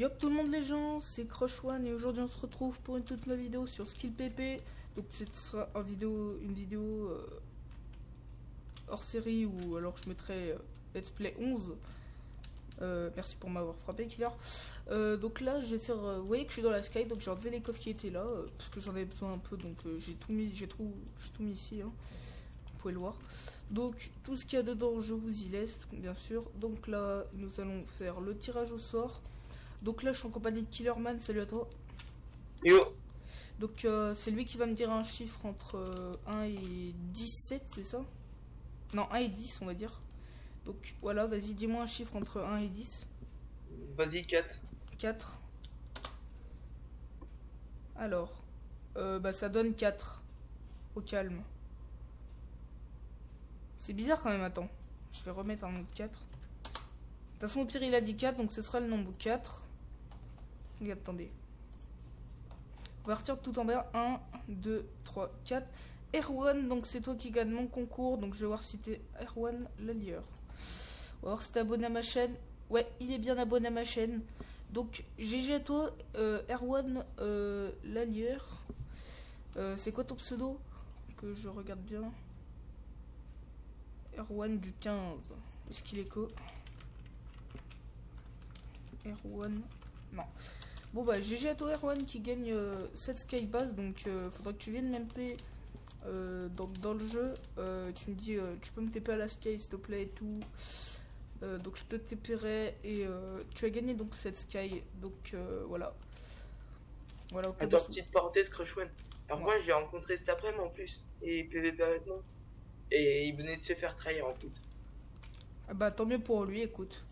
Yop tout le monde les gens, c'est Crush One et aujourd'hui on se retrouve pour une toute nouvelle vidéo sur Skill PP. Donc ce sera une vidéo hors série ou alors je mettrai Let's Play 11. Merci pour m'avoir frappé Killer. Donc là je vais faire, vous voyez que je suis dans la sky, donc j'ai enlevé les coffres qui étaient là parce que j'en avais besoin un peu, donc j'ai tout mis ici, hein. Vous pouvez le voir. Donc tout ce qu'il y a dedans je vous y laisse bien sûr. Donc là nous allons faire le tirage au sort. Donc là je suis en compagnie de Killerman, salut à toi. Yo. Donc c'est lui qui va me dire un chiffre entre 1 et 17, c'est ça? Non, 1 et 10 on va dire. Donc voilà, vas-y dis-moi un chiffre entre 1 et 10. Vas-y, 4. 4. Alors, bah ça donne 4. Au calme. C'est bizarre quand même, attends. Je vais remettre un nombre 4. De toute façon au pire il a dit 4, donc ce sera le nombre 4. Regarde, attendez. On va repartir tout en bas. 1, 2, 3, 4. Erwan, donc c'est toi qui gagne mon concours. Donc je vais voir si t'es Erwan l'allieur. On va voir si t'es abonné à ma chaîne. Ouais, il est bien abonné à ma chaîne. Donc GG à toi, Erwan l'allieur. C'est quoi ton pseudo? Que je regarde bien. Erwan du 15. Est-ce qu'il est co? Erwan. Non. Bon bah GG à toi Erwan qui gagne cette Skypass. Donc faudra que tu viennes m'MP dans le jeu. Tu me dis tu peux me TP à la Sky s'il te plaît et tout. Donc je te TPerai et tu as gagné donc cette Sky. Donc voilà. Voilà. Attends, petite parenthèse, Crush One. Alors moi j'ai rencontré cet après-midi en plus. Et PVP avec moi. Et il venait de se faire trahir en plus. Ah bah tant mieux pour lui, écoute.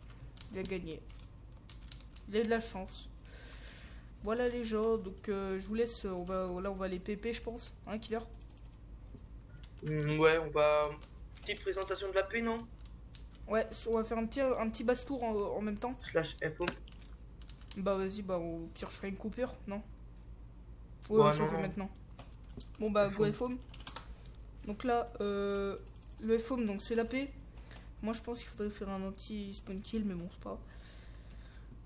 Il a gagné. Il a eu de la chance. Voilà les gens, donc je vous laisse, on va les PP je pense, hein Killer? Ouais, on va... Petite présentation de la paix, non? Ouais, on va faire un petit basse-tour en même temps. Slash FO. Bah vas-y, bah au pire je ferai une coupure, non? Ouais, je le fais maintenant. Bon bah go FOM. Donc là, le FOM, donc c'est la paix. Moi je pense qu'il faudrait faire un anti-spawn kill, mais bon c'est pas.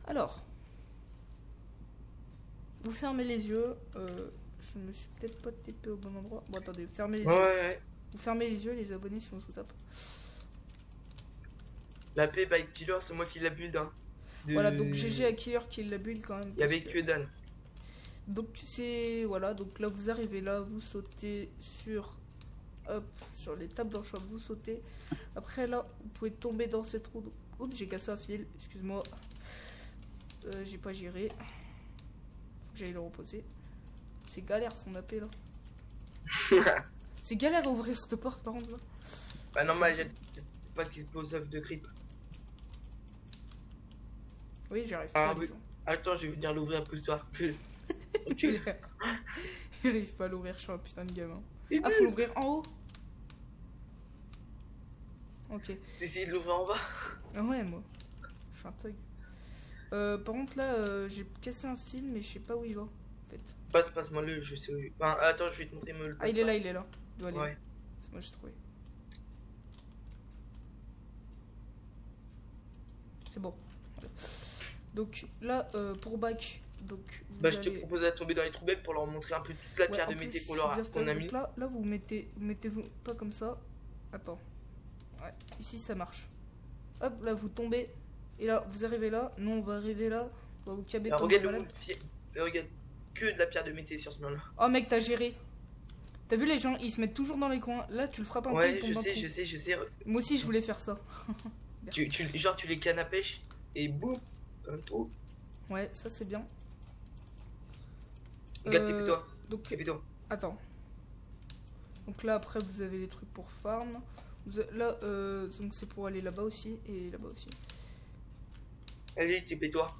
Alors... Vous fermez les yeux. Je me suis peut-être pas TP au bon endroit. Bon, attendez, fermez les yeux. Ouais. Vous fermez les yeux, les abonnés, sinon je vous tape. La paix by Killer, c'est moi qui la build. Hein. Voilà, donc GG à Killer qui l'a build quand même. Il y avait que dalle. Donc c'est... Voilà, donc là vous arrivez là, vous sautez sur... Hop, sur les tables d'enchant, vous sautez. Après là, vous pouvez tomber dans cette roue. Oups, j'ai cassé un fil, excuse-moi. J'ai pas géré. J'allais le reposer. C'est galère son AP là. C'est galère à ouvrir cette porte par contre là. Bah normal, j'ai pas qu'il pose off de creep. Oui, j'arrive pas. Oui. Attends, je vais venir l'ouvrir pour toi. J'arrive pas à l'ouvrir, je suis un putain de gamin. Ah, faut l'ouvrir en haut. Ok. Essayez de l'ouvrir en bas. Ah ouais, moi. Je suis un thug. Par contre là j'ai cassé un fil mais je sais pas où il va en fait. Passe-moi le, je sais où. Enfin, attends, je vais te montrer le. Ah il est là, il est là. Il doit aller. Ouais. C'est moi j'ai trouvé. C'est bon. Voilà. Donc là pour back. Donc bah je te propose de tomber dans les trous bêtes pour leur montrer un peu toute la pierre de mété qu'on a mis. Là vous mettez-vous pas comme ça. Attends. Ouais, ici ça marche. Hop là vous tombez. Et là, vous arrivez là, nous on va arriver là, on va vous caber comme regarde regarde que de la pierre de mété sur ce moment là. Oh mec, t'as géré. T'as vu les gens, ils se mettent toujours dans les coins. Là, tu le frappes un peu, il tombe dans le trou. Je sais. Moi aussi, je voulais faire ça. Genre, tu les cannes à pêche et boum, un trou. Ouais, ça c'est bien. Regarde, TP-toi. Donc, attends. Donc là, après, vous avez des trucs pour farm. Là, donc c'est pour aller là-bas aussi et là-bas aussi. Allez, TP-toi.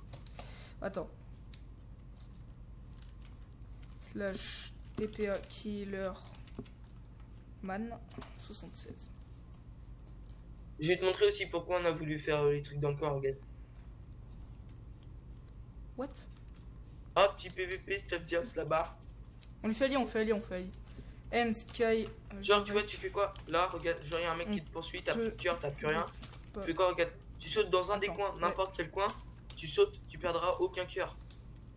Attends. Slash TPA Killer Man 76. Je vais te montrer aussi pourquoi on a voulu faire les trucs dans le coin, regarde. What? Ah, petit PVP, Stuff Diams, la barre. On lui fait allier, on fait allier. M, Sky. Genre, tu vois, tu fais quoi? Là, regarde, genre, il y a un mec qui te poursuit, t'as plus de cœur, t'as plus rien. Tu fais quoi? Regarde, tu sautes dans un des coins, n'importe quel coin. tu sautes, tu perdras aucun cœur.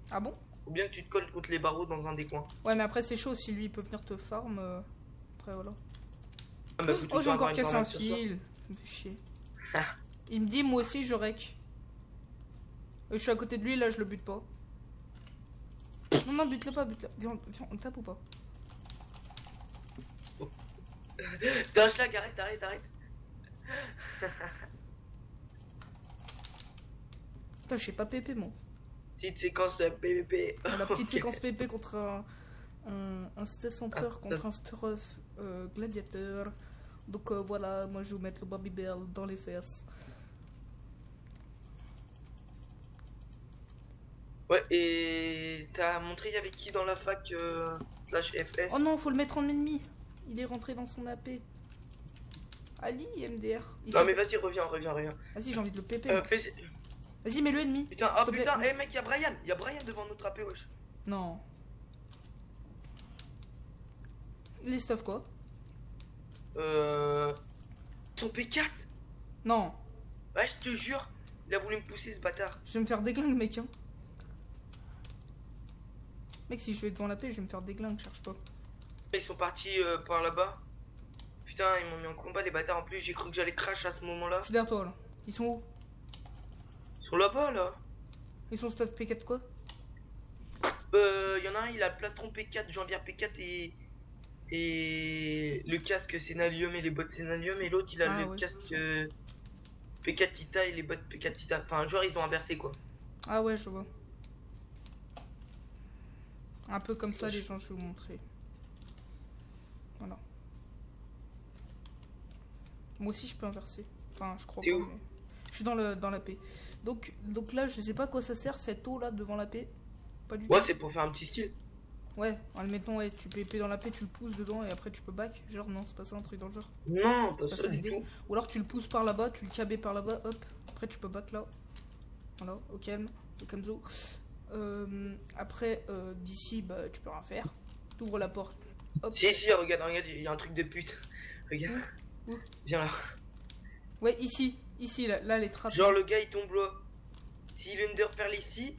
Ah bon? Ou bien que tu te colles contre les barreaux dans un des coins. Ouais, mais après, c'est chaud. Si lui, il peut venir te farm. Après, voilà. Ah, bah, plutôt Oh, j'ai pas encore avoir une cassé un tornade sur soi. fil. Ça me fait chier. Il me dit, moi aussi, je rec. Je suis à côté de lui, là, je le bute pas. Non, non, bute-le pas, bute-le. Viens, viens, on tape ou pas? T'es un schlag, arrête, arrête, arrête. Putain, je sais pas PP, moi. Petite séquence de PVP. La petite Ok. séquence PP contre un Steph Empereur contre ça- un Struff Gladiateur. Donc voilà, moi je vais vous mettre le Babybel dans les fesses. Ouais, et t'as montré avec qui dans la fac slash FF? Oh non, faut le mettre en ennemi. Il est rentré dans son AP. Ali, MDR. Non mais vas-y, reviens, reviens, reviens. Vas-y, j'ai envie de le PP. moi. Fais... Vas-y, mets le ennemi. Putain, s'il ah te plaît. putain, mec, y'a Brian. Y'a Brian devant notre AP, wesh. Non. Les stuff quoi? Son P4. Non. Ouais, je te jure, il a voulu me pousser ce bâtard. Je vais me faire déglingue, mec. Hein. Mec, si je vais devant la paix, je vais me faire déglingue, cherche pas. Ils sont partis par là-bas. Putain, ils m'ont mis en combat, les bâtards. En plus, j'ai cru que j'allais crash à ce moment-là. Je suis derrière toi là. Ils sont où? Ils sont là-bas, là. Ils sont stuff P4 quoi? Y en a un, il a le plastron P4, Jean-Pierre P4 et le casque Scénalium et les bottes Scénalium. Et l'autre, il a Ah, le ouais. casque P4 Tita et les bottes P4 Tita. Enfin, genre, ils ont inversé, quoi. Ah ouais, je vois. Un peu comme ça, les gens, je vais vous montrer. Voilà. Moi aussi, je peux inverser. Enfin, je crois T'es pas, où? mais... Je suis dans la paix. Donc là, je sais pas à quoi ça sert, cette eau là, devant la paix. Pas du Ouais, tout. c'est pour faire un petit style. Ouais, en le mettant, ouais, tu peux épée dans la paix, tu le pousses dedans et après tu peux back. Genre, non, c'est pas ça un truc dans le genre. Non, pas C'est pas ça ça du l'idée. tout. Ou alors tu le pousses par là-bas, tu le cabais par là-bas, hop. Après tu peux back là. Voilà, au calme, au calme-zo. Après, d'ici, bah, tu peux rien faire. T'ouvres la porte. Hop. Si, si, regarde, regarde, il y a un truc de pute. Regarde. Où Viens là. Ouais, ici, là, les trappes. Genre, le gars, il tombe là. Si l'Under perle ici,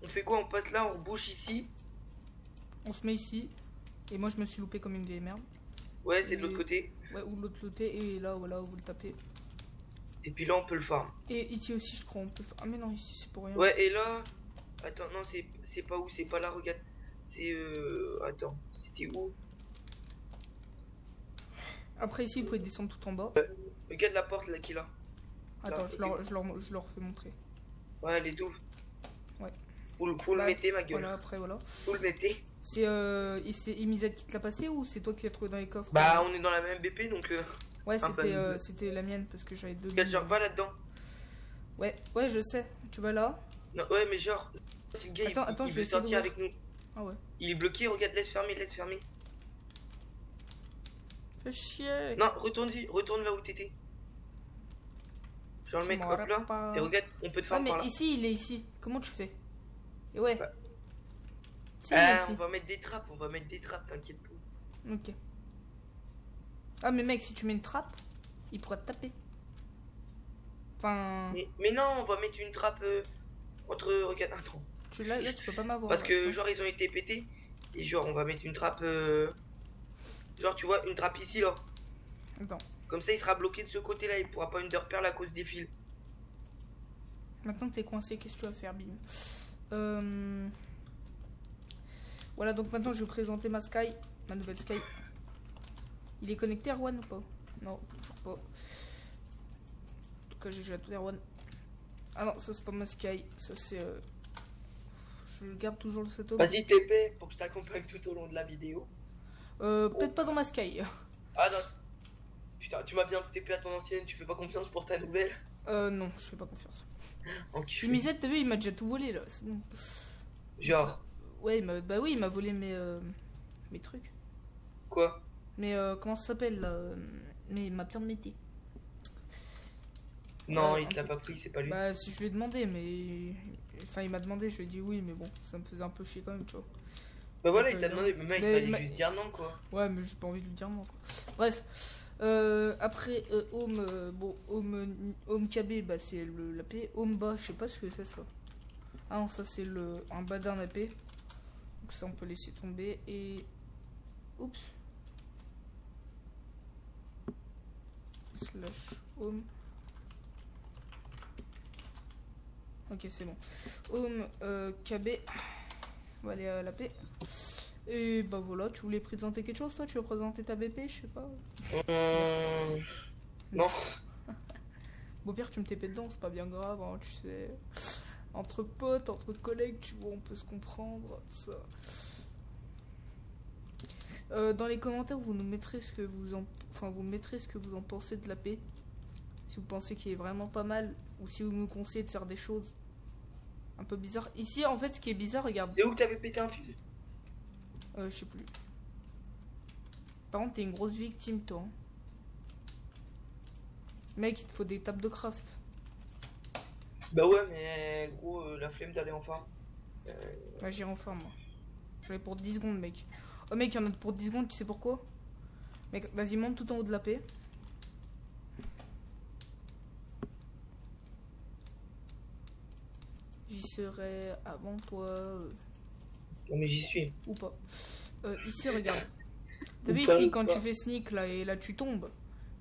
on fait quoi? On passe là, on rebouche ici. On se met ici. Et moi, je me suis loupé comme une vieille merde. Ouais, c'est de Et- l'autre côté. Ouais, ou de l'autre côté, et là, voilà, vous le tapez. Et puis là, on peut le farm. Et ici aussi, je crois, on peut. Ah, mais non, ici, c'est pour rien. Ouais, et là. Attends, non, c'est pas où? C'est pas là, regarde. C'est. Attends, c'était où? Après, ici, vous pouvez descendre tout en bas. Regarde la porte là qu'il a. Attends, ok. je leur fais montrer. Ouais, elle est double. Ouais. Faut le Bah, mettre, ma gueule. Voilà, après, voilà. Faut le mettre. C'est Imizet qui te l'a passé ou c'est toi qui l'as trouvé dans les coffres? Bah, on est dans la même BP donc. Ouais, bah, c'était la mienne parce que j'avais deux Regarde, lignes. genre, va là-dedans. Ouais, je sais. Tu vas là. Non, ouais, mais genre. Si le gars Attends, il je veut vais essayer sortir d'ouvrir. avec nous. Ah ouais. Il est bloqué, regarde, laisse fermer, laisse fermer. Fais chier. Non, retourne là où t'étais. Genre le Je mec, m'en hop rappelle là. pas. Et regarde, on peut te Ah, faire mais par là. ici, il est ici. Comment tu fais? Et ouais. Ouais. Si, il est Ah, ici. on va mettre des trappes, t'inquiète pas. Ok. Ah, mais mec, si tu mets une trappe, il pourra te taper. Enfin. Mais non, on va mettre une trappe entre. Regarde, attends. Là, tu peux pas m'avoir. Parce là, que tu vois. genre ils ont été pétés. Et genre on va mettre une trappe. Genre tu vois, une trappe ici là. Attends. Comme ça il sera bloqué de ce côté là, il pourra pas underpearl à cause des fils. Maintenant que t'es coincé, qu'est-ce que tu vas faire, Bim? Voilà, donc maintenant je vais vous présenter ma Sky, ma nouvelle Sky. Il est connecté Erwan ou pas? Non, toujours pas. En tout cas, j'ai déjà tout Erwan. Ah non, ça c'est pas ma Sky, ça c'est. Je garde toujours le setup. Vas-y TP pour que je t'accompagne tout au long de la vidéo. Peut-être pas dans ma Sky. Ah non. Putain, tu m'as bien TP à ton ancienne, tu fais pas confiance pour ta nouvelle. Non, je fais pas confiance. Enculé. Misette, t'as vu, il m'a déjà tout volé là, c'est bon. Genre, Ouais, bah oui, il m'a volé mes trucs. quoi? Mais comment ça s'appelle là ma pierre de métier. Non, Ouais, il te l'a pas pris, c'est pas lui. Bah si je lui ai demandé, mais enfin il m'a demandé, je lui ai dit oui, mais bon, ça me faisait un peu chier quand même, tu vois. Bah voilà, un il peu t'a énervé. demandé, mais mec, Mais il il m'a- fallait juste dire non quoi. Ouais, mais j'ai pas envie de lui dire non quoi. Bref, Après, home, bon, home KB, bah, c'est l'AP. Home bas, je sais pas ce que c'est ça. Ah non, ça c'est un bas d'un AP. Donc ça, on peut laisser tomber. Et. Oups. Slash home. Ok, c'est bon. Home KB. On va aller à l'AP. Et bah voilà, tu voulais présenter quelque chose toi? Tu veux présenter ta BP? Je sais pas. Non. Bon, pire, tu me TP dedans, c'est pas bien grave, hein, tu sais. Entre potes, entre collègues, tu vois, on peut se comprendre. Ça. Dans les commentaires, vous nous mettrez ce que vous en, vous mettrez ce que vous en pensez de l'AP. Si vous pensez qu'il est vraiment pas mal, ou si vous nous conseillez de faire des choses un peu bizarres. Ici, en fait, ce qui est bizarre, regarde. C'est où que t'avais pété un fil? Je sais plus. Par contre, t'es une grosse victime, toi. Hein. Mec, il te faut des tables de craft. Bah ouais, mais gros, la flemme d'aller en farm. Bah, j'irai en farm, moi. J'en ai pour 10 secondes, mec. Oh, mec, il y en a pour 10 secondes, tu sais pourquoi? Mec, vas-y, monte tout en haut de la paix. J'y serai avant toi. Non, mais j'y suis. Ou pas. Ici, regarde. T'as vu Ou pas, ici, ou quand pas. tu fais sneak, là, et là, tu tombes.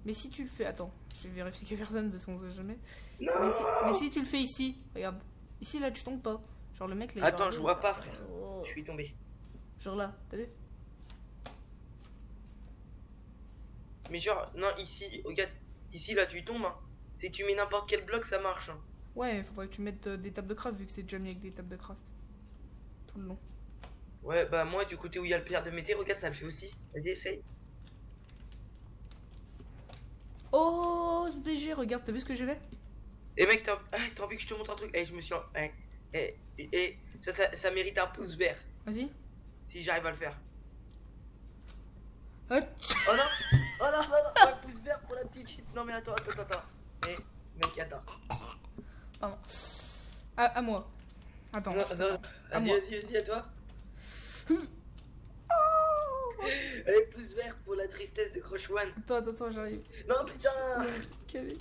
Mais si tu le fais... Attends, je vais vérifier qu'il y a personne, parce qu'on sait jamais. Non. Mais si tu le fais ici, regarde. Ici, là, tu tombes pas. Genre, le mec, là, il Attends, va je arriver, vois pas, frère. oh. Je suis tombé. Genre là, t'as vu? Mais genre, non, ici, regarde. Ici, là, tu tombes. Hein. Si tu mets n'importe quel bloc, ça marche. Hein. Ouais, mais faudrait que tu mettes des tables de craft, vu que c'est déjà mis avec des tables de craft. Tout le long. Ouais, bah moi, du côté où il y a le pierre de mété, regarde, ça le fait aussi. Vas-y, essaye. Oh, ce BG, regarde, t'as vu ce que j'ai fait? Et mec, t'as envie que je te montre un truc? Je me suis... ça mérite un pouce vert. Vas-y. Si j'arrive à le faire. Ah, Oh non. Oh non, non, non. Un pouce vert pour la petite chute. Non mais attends. Mec, attends. pardon. À moi. Attends. Non, je non. t'attends. À moi. Vas-y, à toi. Oh. Allez, pouce vert pour la tristesse de Crush One. Attends, j'arrive. Non, putain. Calé.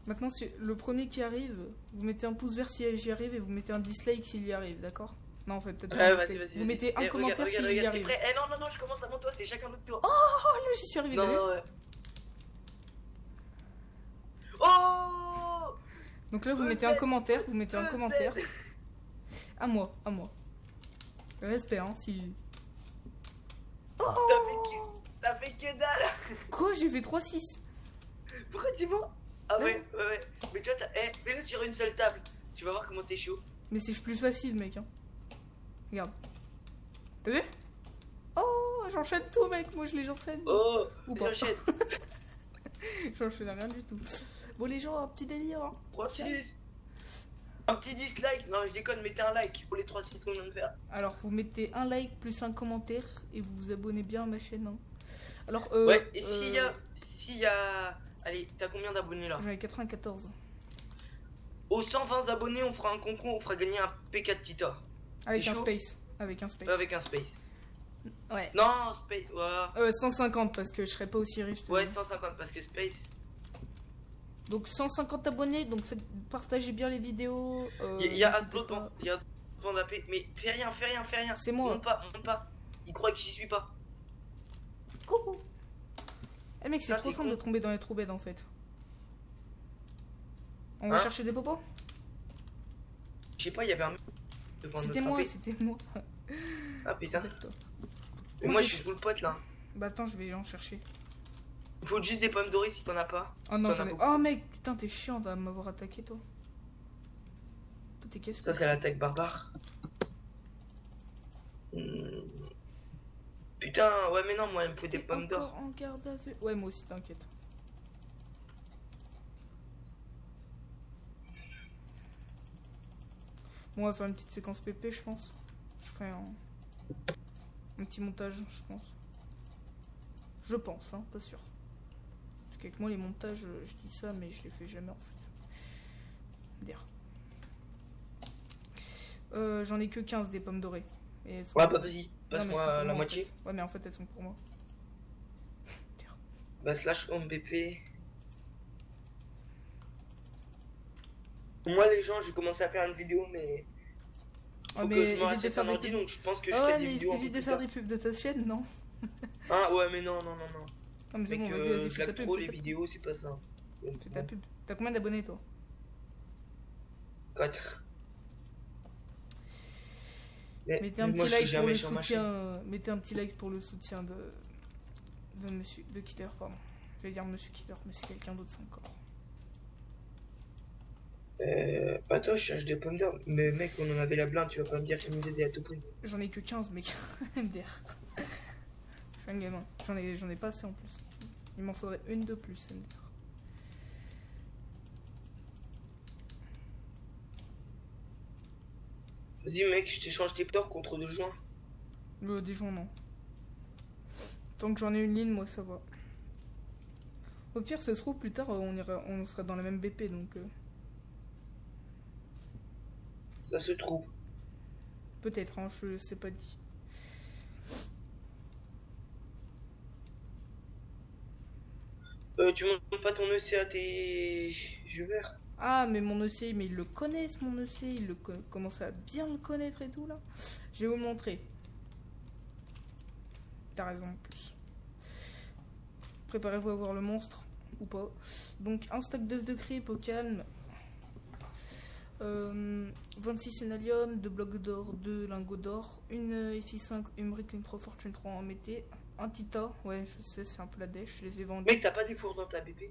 Maintenant, si le premier qui arrive, vous mettez un pouce vert si j'y arrive et vous mettez un dislike s'il y arrive, d'accord? Non, en fait, peut-être pas un dislike. Vas-y. Vous mettez un commentaire s'il y arrive. Prêt? Non, je commence avant toi, c'est chacun notre tour. Oh là, j'y suis arrivé. Non, ouais. Oh. Donc là, vous mettez un commentaire, À moi. Respect, hein, si... T'as fait que dalle. Quoi? J'ai fait 3-6. Pourquoi tu vois? Ah ouais. Mais toi, mets-le sur une seule table. Tu vas voir comment c'est chaud. Mais c'est plus facile, mec. Hein. Regarde. T'as vu? Oh, j'enchaîne tout, mec. Moi, je les enchaîne. Oh, Ou pas. j'enchaîne. J'enchaîne rien du tout. Bon, les gens, un petit délire. Hein. Un petit dislike. Non, je déconne, mettez un like pour les 3 sites qu'on vient de faire. Alors, vous mettez un like plus un commentaire et vous vous abonnez bien à ma chaîne. Hein. Alors, ouais, et s'il y a... Allez, t'as combien d'abonnés là? J'en ai 94. Aux 120 abonnés, on fera un concours, on fera gagner un P4 Titor. Avec un space. Avec un space. Ouais. Non, space, ouais. 150 parce que je serais pas aussi riche. Ouais, 150 parce que space. Donc 150 abonnés, donc partagez bien les vidéos. Il y a Adblock, il y a d'AP, mais fais rien. C'est moi. Monte pas. Il croit que j'y suis pas. Coucou. Eh mec, c'est Ça, trop c'est simple con. de tomber dans les trous bêtes en fait. On va chercher des popos? Je sais pas, il y avait un mec devant C'était notre moi, AP. c'était moi. Ah putain. D'accord. Et Moi, moi j'ai- je suis full pote là. Bah attends, je vais en chercher. Il faut juste des pommes dorées si t'en as pas. Oh non, Si t'en j'en as ai. beaucoup. Oh mec, putain, t'es chiant de m'avoir attaqué toi. Toi, t'es qu'est-ce Ça que. c'est l'attaque barbare. Putain, ouais mais non, moi il me faut des T'es pommes d'or. encore en garde à vue. Ouais, moi aussi, t'inquiète. Bon, on va faire une petite séquence PP, je pense. Je ferai un petit montage, je pense. Je pense, hein, pas sûr. Parce qu'avec moi, les montages, je dis ça, mais je les fais jamais en fait. Dire. J'en ai que 15 des pommes dorées. Et elles sont Ouais, pour- bah vas-y, Non, mais elles sont passe-moi pour la moi, en moitié. fait. Ouais, mais en fait, elles sont pour moi. Dire. Bah, slash home BP. Moi, les gens, j'ai commencé à faire une vidéo, mais Ah, faut que mais je me évite de rachète faire un des ordi, pubs. donc je pense que je Ah ferai ouais, des mais vidéos un évite peu de plus faire tard. des pubs de ta chaîne, non? Ah ouais, mais non, non, non, non. Ah, mais c'est Mec, bon, vas-y, je fais ta lag pub. trop Fais les ta pub. vidéos, c'est pas ça. Donc, Fais ta bon, pub. T'as combien d'abonnés, toi? 4. Mettez un Mais moi, petit je suis like pour jamais le sur ma chaîne. soutien. Mettez un petit like pour le soutien de Monsieur de Killer, pardon. Je vais dire Monsieur Killer, mais c'est quelqu'un d'autre, c'est encore. Attends, je cherche des pommes d'or. Mais mec, on en avait la blinde, tu vas pas me dire qu'il nous aider à tout prix. J'en ai que 15, mec. MDR. Je suis un gamin. J'en ai pas assez en plus. Il m'en faudrait une de plus, MDR. Vas-y, mec, je t'échange tes torts contre 2 joints. Des gens, non. Tant que j'en ai une ligne, moi ça va. Au pire, ça se trouve, plus tard, on sera dans la même BP, donc. Ça se trouve. Peut-être, hein, je sais pas dit. Tu montes pas ton EC à tes viewers? Ah, mais mon EC, mais ils le connaissent, mon EC. Commencent à bien le connaître et tout, là. Je vais vous le montrer. T'as raison, en plus. Préparez-vous à voir le monstre, ou pas. Donc, un stack d'œufs de creep au calme. 26 sénalium, 2 blocs d'or, 2 lingots d'or, une FI5, une brique, une Pro Fortune 3 en mété, un Tita, ouais je sais c'est un peu la dèche, je les ai vendus. Mec, t'as pas des fours dans ta BP?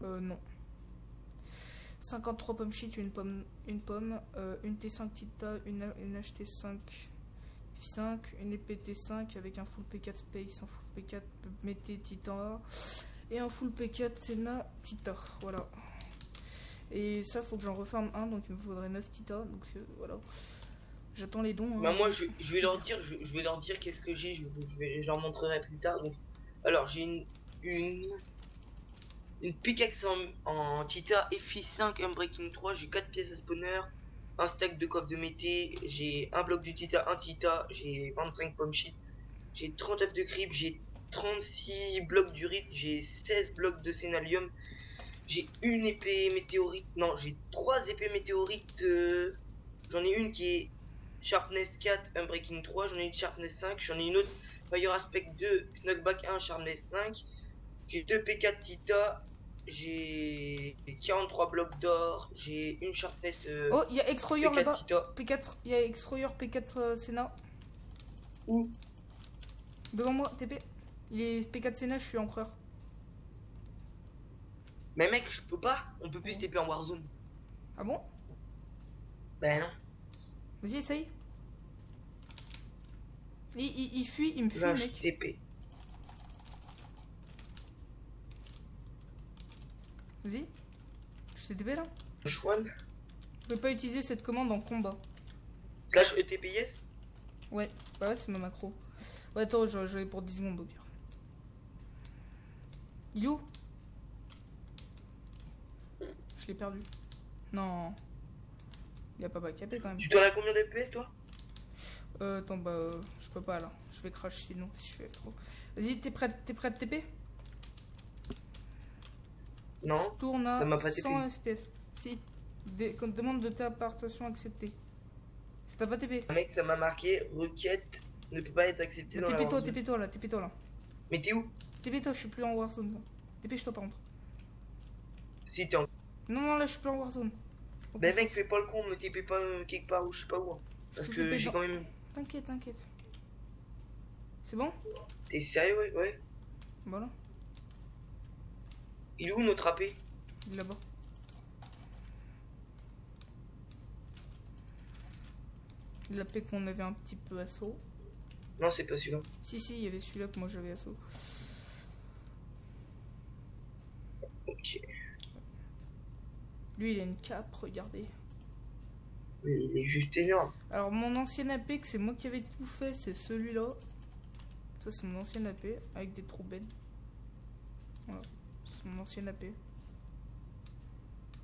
Non. 53 pommes shit, une pomme, une T5 Tita, une HT5 FI5, une épée T5 avec un full P4 Space, un full P4 mété Tita et un full P4 Sena Tita, voilà. Et ça, faut que j'en referme un, donc il me faudrait 9 Tita. Donc voilà. J'attends les dons. Bah, moi, je vais leur dire, je vais leur dire qu'est-ce que j'ai. Je leur montrerai plus tard. Donc, alors, j'ai une pickaxe en Tita FI5 Unbreaking 3. J'ai 4 pièces à spawner, un stack de coffre de mété. J'ai un bloc de Tita, un Tita. J'ai 25 pommes shit. J'ai 30 œufs de creep. J'ai 36 blocs d'urite. J'ai 16 blocs de sénalium. J'ai une épée météorite. Non, j'ai 3 épées météorites. J'en ai une qui est Sharpness 4, Unbreaking 3. J'en ai une Sharpness 5. J'en ai une autre Fire Aspect 2, Knockback 1, Sharpness 5. J'ai 2 P4 Tita. J'ai 43 blocs d'or. J'ai une Sharpness. Oh, il y a Extroyer là-bas. Tita. P4. Il y a Extroyer P4 Sena. Où? Devant moi, TP. Il est P4 Sena, je suis empereur. Mais mec, je peux pas. On peut plus se TP en Warzone. Ah bon? Ben non. Vas-y, essaye. Il fuit, il me fuit, Là, je mec. TP. Vas-y. Je t'ai TP là. Chouan. Je peux pas utiliser cette commande en combat. Slash ETPS. Ouais, bah ouais, c'est ma macro. Ouais, attends, je l'ai pour 10 secondes au pire. Il est où? Je l'ai perdu. Non. Il a pas backupé quand même. Tu t'en as combien d'FPS toi? Attends, bah, je peux pas là. Je vais crash sinon si je fais F3. Vas-y, t'es prêt à TP? Non. Je tourne ça à m'a pas 100 FPS. Si. Demande de ta partation acceptée. Ça t'a pas TP? Mec, ça m'a marqué requête ne peut pas être acceptée dans la Warzone. TP-toi là, TP-toi là. Mais t'es où? TP-toi, je suis plus en Warzone là. Dépêche-toi par contre. Si t'es en... Non, là je suis plus en Warzone. Ben mec, fais pas le con, me TP pas quelque part ou je sais pas où. Hein. Parce que j'ai quand même... T'inquiète. C'est bon? T'es sérieux? Ouais. Voilà. Il est où notre AP? Il est là-bas. La paix qu'on avait un petit peu assaut. Non, c'est pas celui-là. Si, il y avait celui-là que moi j'avais assaut. Ok. Lui, il a une cape, regardez. Il est juste énorme. Alors, mon ancien AP, que c'est moi qui avais tout fait, c'est celui-là. Ça, c'est mon ancien AP, avec des trous bêtes. Voilà. C'est mon ancien AP.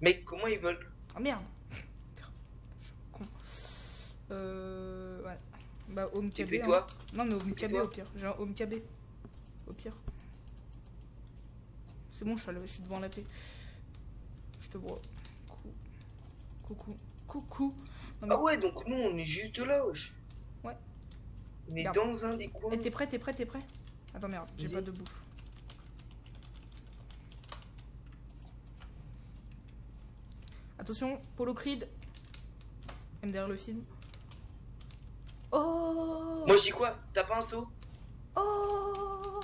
Mec, comment ils veulent? Ah merde! Je suis con. Ouais. Bah, home KB. TP toi. Hein. Non, mais home KB au pire. J'ai un home KB. Au pire. C'est bon, je suis devant la paix. Je te vois. Coucou. Coucou. Non, mais... Ah ouais, donc nous on est juste là, wesh. Ouais. On est Regarde. dans un des coins. Eh, t'es prêt? Attends, merde, j'ai Vas-y. pas de bouffe. Attention, Polo Creed. MDR le film. Oh! Moi je dis quoi? T'as pas un seau? Oh!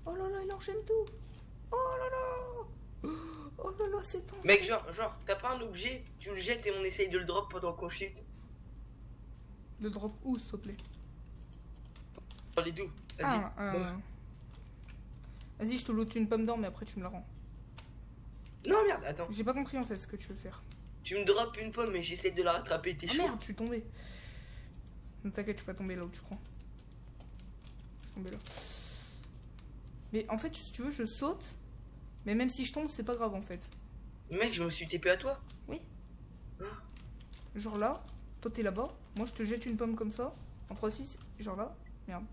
Oh là là, il enchaîne tout! Oh là là! Oh là là, c'est ton... Mec, genre, t'as pas un objet, tu le jettes et on essaye de le drop pendant qu'on shift. Le drop où, s'il te plaît? Dans les deux. Vas-y. Ah, Vas-y, je te loot une pomme d'or, mais après tu me la rends. Non, merde, attends. J'ai pas compris en fait ce que tu veux faire. Tu me drops une pomme et j'essaie de la rattraper, t'es Ah chaud. merde, je suis tombé. Ne t'inquiète, je suis pas tombé là où tu crois. Je suis tombé là. Mais en fait, si tu veux, je saute. Mais même si je tombe, c'est pas grave en fait. Mec, je me suis TP à toi. Oui. Ah. Genre là, toi t'es là-bas. Moi je te jette une pomme comme ça. En 3-6, genre là. Merde.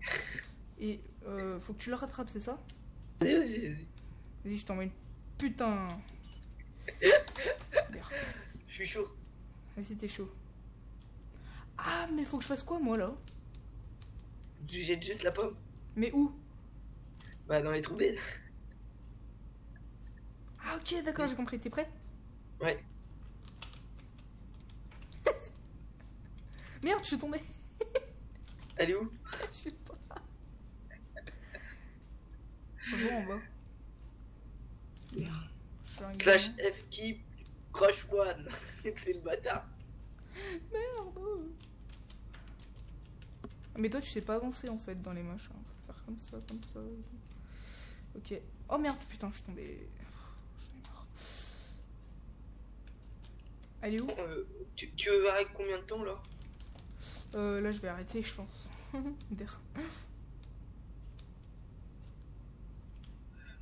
Et faut que tu la rattrapes, c'est ça? Vas-y. Vas-y, je t'envoie une putain. Merde. Je suis chaud. Vas-y, t'es chaud. Ah, mais faut que je fasse quoi moi là? Tu jettes juste la pomme. Mais où? Bah, dans les trous bêtes. Ah, ok, d'accord, j'ai compris. T'es prêt? Ouais. Merde, je suis tombé. Elle est où? Je sais pas. Bon, en bas. Merde. Je suis un Slash gamin. F keep crush one. C'est le bâtard. Merde. Mais toi, tu sais pas avancer en fait dans les machins. Faut faire comme ça, comme ça. Ok. Oh merde, putain, je suis tombé. J'en ai marre. Elle est où? Tu veux voir avec combien de temps là? Là, je vais arrêter, je pense. Der.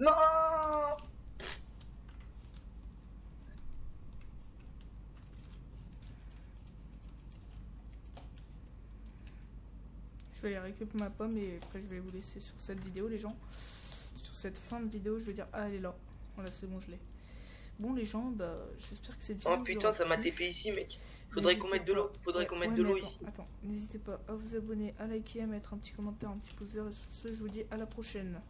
Non! Je vais aller récupérer ma pomme et après, je vais vous laisser sur cette vidéo, les gens. Sur cette fin de vidéo, je vais dire, ah, elle est là. Voilà, c'est bon, je l'ai. Bon, les gens, bah, j'espère que cette vidéo. Oh putain, vous ça aura m'a plu. TP ici, mec. Faudrait qu'on mette de l'eau. Faudrait qu'on mette de l'eau ici. Attends, n'hésitez pas à vous abonner, à liker, à mettre un petit commentaire, un petit pouce vert. Et sur ce, je vous dis à la prochaine.